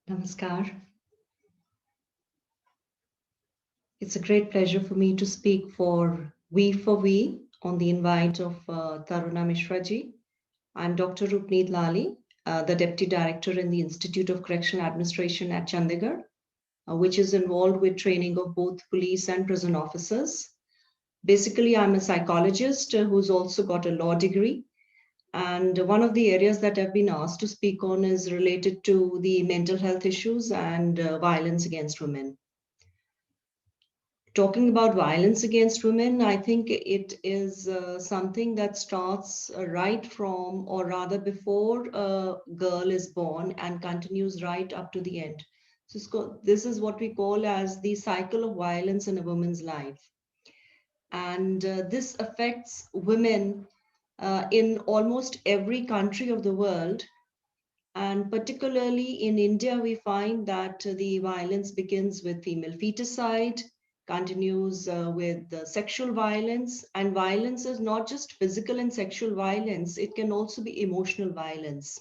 Namaskar. It's a great pleasure for me to speak for We on the invite of Taruna Mishra ji. I'm Dr. Upneet Lalli, the Deputy Director in the Institute of Correctional Administration at Chandigarh, which is involved with training of both police and prison officers. Basically, I'm a psychologist who's also got a law degree. And one of the areas that I've been asked to speak on is related to the mental health issues and violence against women. Talking about violence against women, I think it is something that starts right from, or rather before a girl is born and continues right up to the end. So this is what we call as the cycle of violence in a woman's life. And this affects women in almost every country of the world. And particularly in India, we find that the violence begins with female feticide, continues with sexual violence. And violence is not just physical and sexual violence, it can also be emotional violence.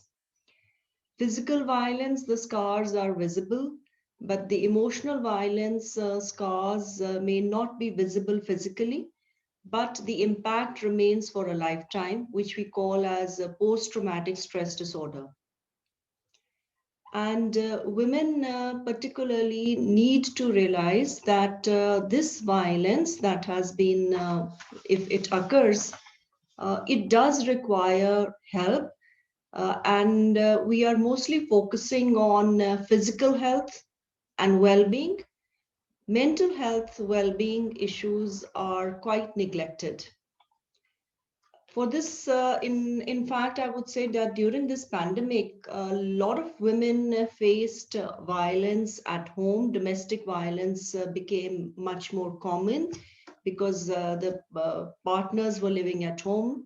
Physical violence, the scars are visible, but the emotional violence scars may not be visible physically, but the impact remains for a lifetime, which we call as a post-traumatic stress disorder. And women particularly need to realize that this violence that has been, if it occurs, it does require help. And we are mostly focusing on physical health and well-being. Mental health well-being issues are quite neglected. For this, in fact, I would say that during this pandemic, a lot of women faced violence at home. Domestic violence became much more common because the partners were living at home.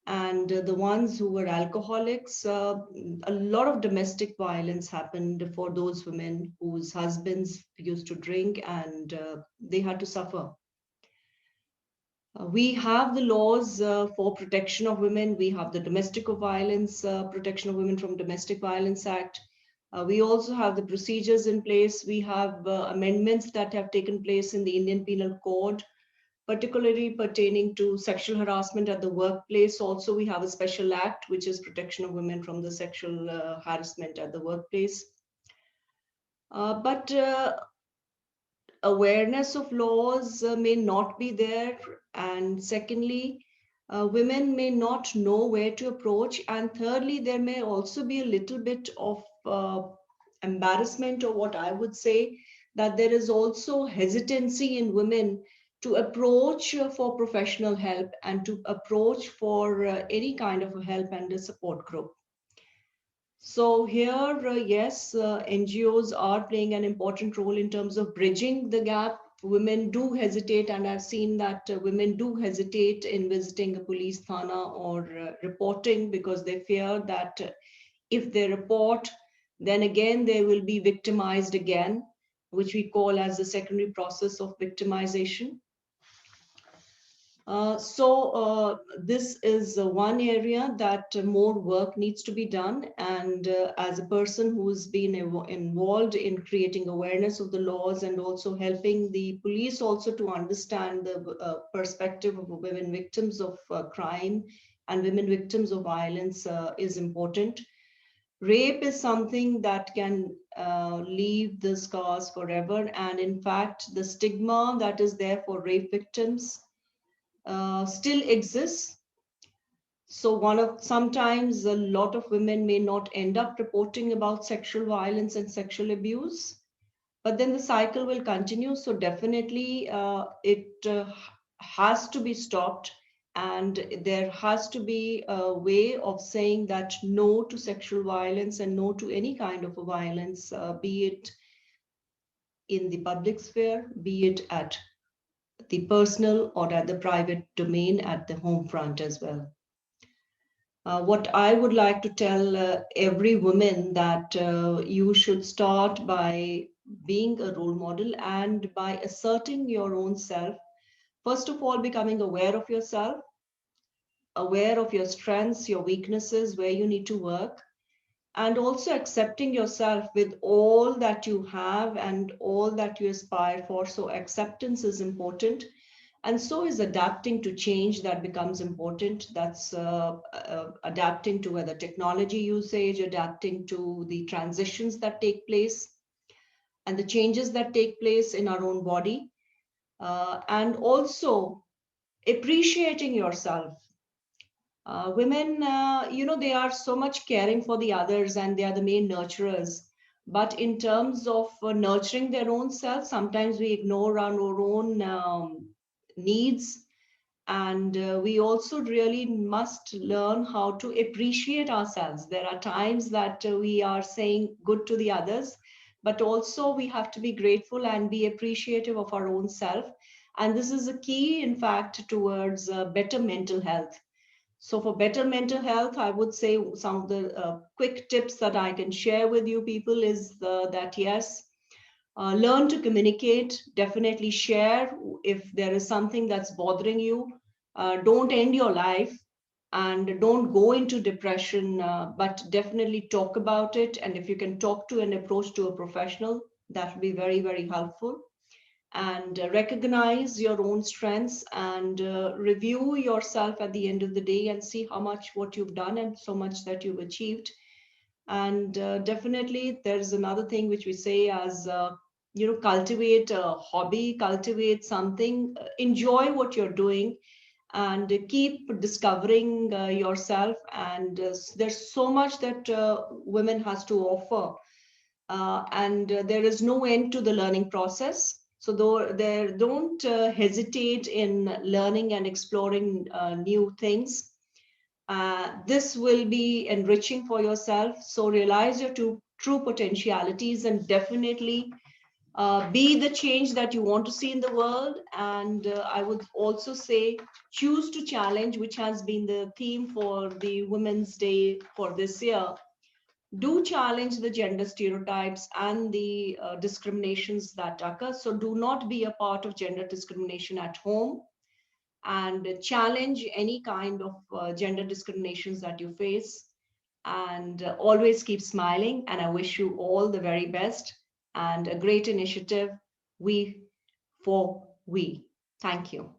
And the ones who were alcoholics, a lot of domestic violence happened for those women whose husbands used to drink and they had to suffer. We have the laws for protection of women. We have the Domestic Violence Protection of Women from Domestic Violence Act. We also have the procedures in place. We have amendments that have taken place in the Indian Penal Code, particularly pertaining to sexual harassment at the workplace. Also, we have a special act, which is protection of women from the sexual harassment at the workplace. But awareness of laws may not be there. And secondly, women may not know where to approach. And thirdly, there may also be a little bit of embarrassment, or what I would say, that there is also hesitancy in women to approach for professional help and to approach for any kind of a help and a support group. So here, yes, NGOs are playing an important role in terms of bridging the gap. Women do hesitate, and I've seen that women do hesitate in visiting a police thana or reporting because they fear that if they report, then again they will be victimized again, which we call as the secondary process of victimization. This is one area that more work needs to be done. And as a person who's been involved in creating awareness of the laws and also helping the police also to understand the perspective of women victims of crime and women victims of violence is important. Rape is something that can leave the scars forever. And in fact, the stigma that is there for rape victims still exists. So sometimes a lot of women may not end up reporting about sexual violence and sexual abuse, but then the cycle will continue. So definitely it has to be stopped, and there has to be a way of saying that no to sexual violence and no to any kind of a violence, be it in the public sphere, be it at the personal or at the private domain at the home front as well. What I would like to tell every woman that you should start by being a role model and by asserting your own self. First of all, becoming aware of yourself, aware of your strengths, your weaknesses, where you need to work. and also accepting yourself with all that you have and all that you aspire for. So acceptance is important, and so is adapting to change. That becomes important. That's adapting to whether technology usage, adapting to the transitions that take place and the changes that take place in our own body, and also appreciating yourself. Women, they are so much caring for the others and they are the main nurturers. But in terms of nurturing their own self, sometimes we ignore our own needs. And we also really must learn how to appreciate ourselves. There are times that we are saying good to the others, but also we have to be grateful and be appreciative of our own self. And this is a key, in fact, towards better mental health. So for better mental health, I would say some of the quick tips that I can share with you people is that yes, learn to communicate, definitely share if there is something that's bothering you. Don't end your life and don't go into depression, but definitely talk about it. And if you can talk to and approach to a professional, that will be very, very helpful. And recognize your own strengths and review yourself at the end of the day and see how much what you've done and so much that you've achieved. And definitely there's another thing which we say as cultivate a hobby, cultivate something, enjoy what you're doing, and keep discovering yourself. And there's so much that women has to offer, and there is no end to the learning process. So though there, don't hesitate in learning and exploring new things. This will be enriching for yourself. So realize your true potentialities and definitely be the change that you want to see in the world. And I would also say choose to challenge, which has been the theme for the Women's Day for this year. Do challenge the gender stereotypes and the discriminations that occur. So do not be a part of gender discrimination at home, and challenge any kind of gender discriminations that you face. And always keep smiling. And I wish you all the very best and a great initiative. We for we. Thank you.